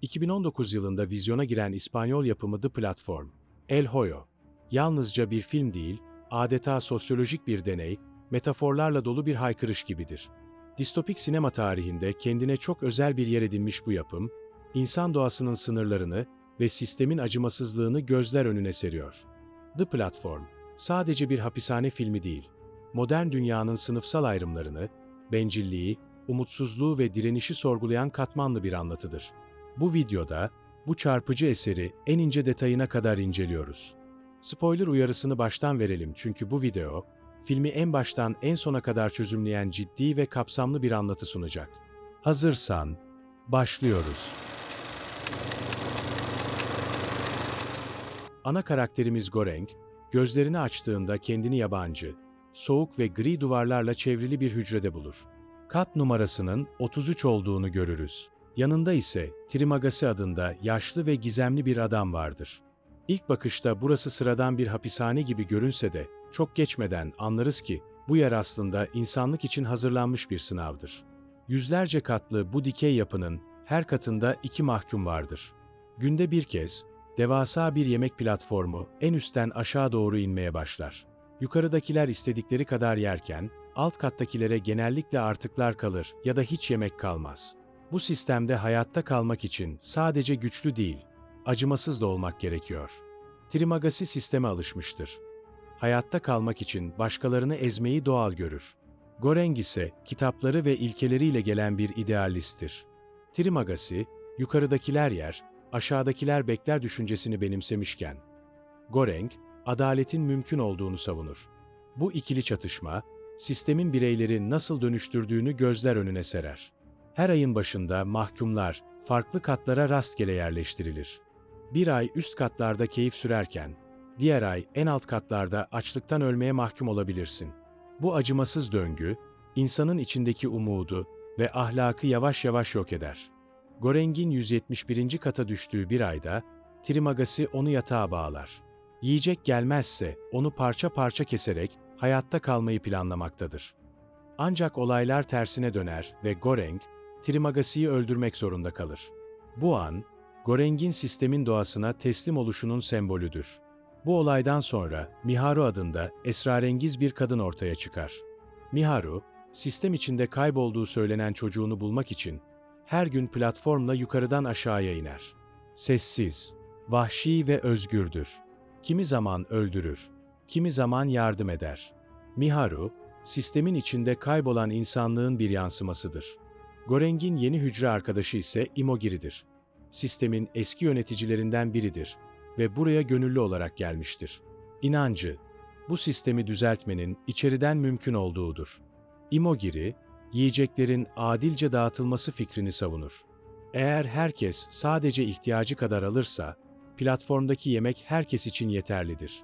2019 yılında vizyona giren İspanyol yapımı The Platform, El Hoyo, yalnızca bir film değil, adeta sosyolojik bir deney, metaforlarla dolu bir haykırış gibidir. Distopik sinema tarihinde kendine çok özel bir yer edinmiş bu yapım, insan doğasının sınırlarını ve sistemin acımasızlığını gözler önüne seriyor. The Platform, sadece bir hapishane filmi değil, modern dünyanın sınıfsal ayrımlarını, bencilliği, umutsuzluğu ve direnişi sorgulayan katmanlı bir anlatıdır. Bu videoda, bu çarpıcı eseri en ince detayına kadar inceliyoruz. Spoiler uyarısını baştan verelim çünkü bu video, filmi en baştan en sona kadar çözümleyen ciddi ve kapsamlı bir anlatı sunacak. Hazırsan, başlıyoruz. Ana karakterimiz Goreng, gözlerini açtığında kendini yabancı, soğuk ve gri duvarlarla çevrili bir hücrede bulur. Kat numarasının 33 olduğunu görürüz. Yanında ise Trimagasi adında yaşlı ve gizemli bir adam vardır. İlk bakışta burası sıradan bir hapishane gibi görünse de, çok geçmeden anlarız ki bu yer aslında insanlık için hazırlanmış bir sınavdır. Yüzlerce katlı bu dikey yapının her katında 2 mahkum vardır. Günde bir kez, devasa bir yemek platformu en üstten aşağı doğru inmeye başlar. Yukarıdakiler istedikleri kadar yerken, alt kattakilere genellikle artıklar kalır ya da hiç yemek kalmaz. Bu sistemde hayatta kalmak için sadece güçlü değil, acımasız da olmak gerekiyor. Trimagasi sisteme alışmıştır. Hayatta kalmak için başkalarını ezmeyi doğal görür. Goreng ise kitapları ve ilkeleriyle gelen bir idealisttir. Trimagasi, yukarıdakiler yer, aşağıdakiler bekler düşüncesini benimsemişken, Goreng, adaletin mümkün olduğunu savunur. Bu ikili çatışma, sistemin bireyleri nasıl dönüştürdüğünü gözler önüne serer. Her ayın başında mahkumlar farklı katlara rastgele yerleştirilir. Bir ay üst katlarda keyif sürerken, diğer ay en alt katlarda açlıktan ölmeye mahkum olabilirsin. Bu acımasız döngü, insanın içindeki umudu ve ahlakı yavaş yavaş yok eder. Goreng'in 171. kata düştüğü bir ayda, Trimagasi onu yatağa bağlar. Yiyecek gelmezse onu parça parça keserek hayatta kalmayı planlamaktadır. Ancak olaylar tersine döner ve Goreng, Trimagasi'yi öldürmek zorunda kalır. Bu an, Goreng'in sistemin doğasına teslim oluşunun sembolüdür. Bu olaydan sonra Miharu adında esrarengiz bir kadın ortaya çıkar. Miharu, sistem içinde kaybolduğu söylenen çocuğunu bulmak için her gün platformla yukarıdan aşağıya iner. Sessiz, vahşi ve özgürdür. Kimi zaman öldürür, kimi zaman yardım eder. Miharu, sistemin içinde kaybolan insanlığın bir yansımasıdır. Goreng'in yeni hücre arkadaşı ise Imogiri'dir. Sistemin eski yöneticilerinden biridir ve buraya gönüllü olarak gelmiştir. İnancı, bu sistemi düzeltmenin içeriden mümkün olduğudur. Imogiri, yiyeceklerin adilce dağıtılması fikrini savunur. Eğer herkes sadece ihtiyacı kadar alırsa, platformdaki yemek herkes için yeterlidir.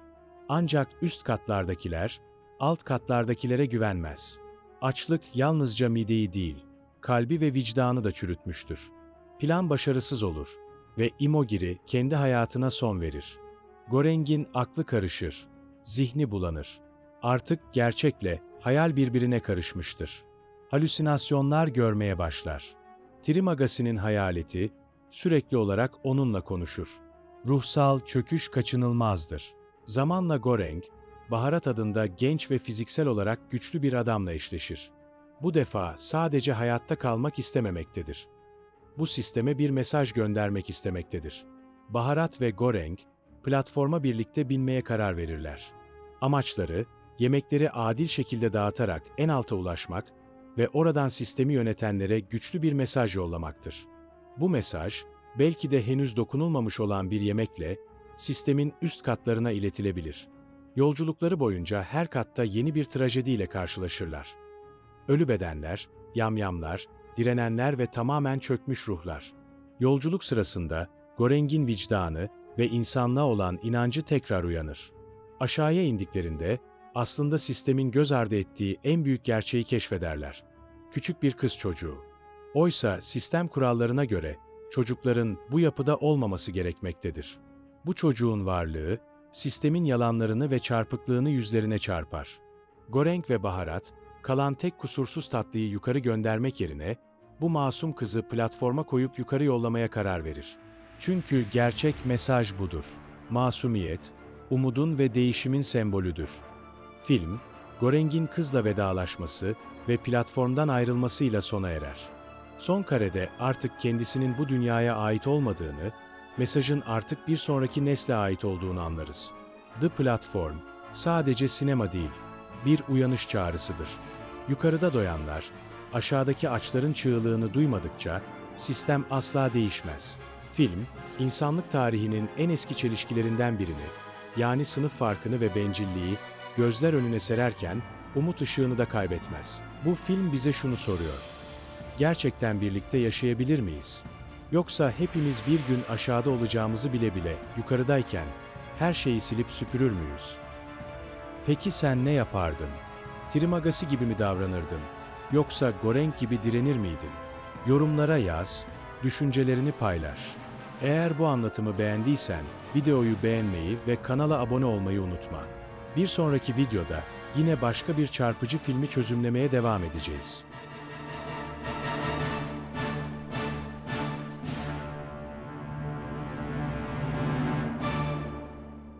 Ancak üst katlardakiler, alt katlardakilere güvenmez. Açlık yalnızca mideyi değil, kalbi ve vicdanı da çürütmüştür. Plan başarısız olur ve Imogiri kendi hayatına son verir. Goreng'in aklı karışır, zihni bulanır. Artık gerçekle hayal birbirine karışmıştır. Halüsinasyonlar görmeye başlar. Trimagasi'nin hayaleti sürekli olarak onunla konuşur. Ruhsal çöküş kaçınılmazdır. Zamanla Goreng, Baharat adında genç ve fiziksel olarak güçlü bir adamla eşleşir. Bu defa sadece hayatta kalmak istememektedir. Bu sisteme bir mesaj göndermek istemektedir. Baharat ve Goreng, platforma birlikte binmeye karar verirler. Amaçları, yemekleri adil şekilde dağıtarak en alta ulaşmak ve oradan sistemi yönetenlere güçlü bir mesaj yollamaktır. Bu mesaj, belki de henüz dokunulmamış olan bir yemekle sistemin üst katlarına iletilebilir. Yolculukları boyunca her katta yeni bir trajediyle karşılaşırlar. Ölü bedenler, yamyamlar, direnenler ve tamamen çökmüş ruhlar. Yolculuk sırasında Goreng'in vicdanı ve insanlığa olan inancı tekrar uyanır. Aşağıya indiklerinde aslında sistemin göz ardı ettiği en büyük gerçeği keşfederler. Küçük bir kız çocuğu. Oysa sistem kurallarına göre çocukların bu yapıda olmaması gerekmektedir. Bu çocuğun varlığı, sistemin yalanlarını ve çarpıklığını yüzlerine çarpar. Goreng ve Baharat, kalan tek kusursuz tatlıyı yukarı göndermek yerine, bu masum kızı platforma koyup yukarı yollamaya karar verir. Çünkü gerçek mesaj budur. Masumiyet, umudun ve değişimin sembolüdür. Film, Goreng'in kızla vedalaşması ve platformdan ayrılmasıyla sona erer. Son karede artık kendisinin bu dünyaya ait olmadığını, mesajın artık bir sonraki nesle ait olduğunu anlarız. The Platform, sadece sinema değil, bir uyanış çağrısıdır. Yukarıda doyanlar, aşağıdaki açların çığlığını duymadıkça sistem asla değişmez. Film, insanlık tarihinin en eski çelişkilerinden birini, yani sınıf farkını ve bencilliği gözler önüne sererken umut ışığını da kaybetmez. Bu film bize şunu soruyor: gerçekten birlikte yaşayabilir miyiz? Yoksa hepimiz bir gün aşağıda olacağımızı bile bile yukarıdayken her şeyi silip süpürür müyüz? Peki sen ne yapardın? Trimagasi gibi mi davranırdın? Yoksa Goreng gibi direnir miydin? Yorumlara yaz, düşüncelerini paylaş. Eğer bu anlatımı beğendiysen videoyu beğenmeyi ve kanala abone olmayı unutma. Bir sonraki videoda yine başka bir çarpıcı filmi çözümlemeye devam edeceğiz.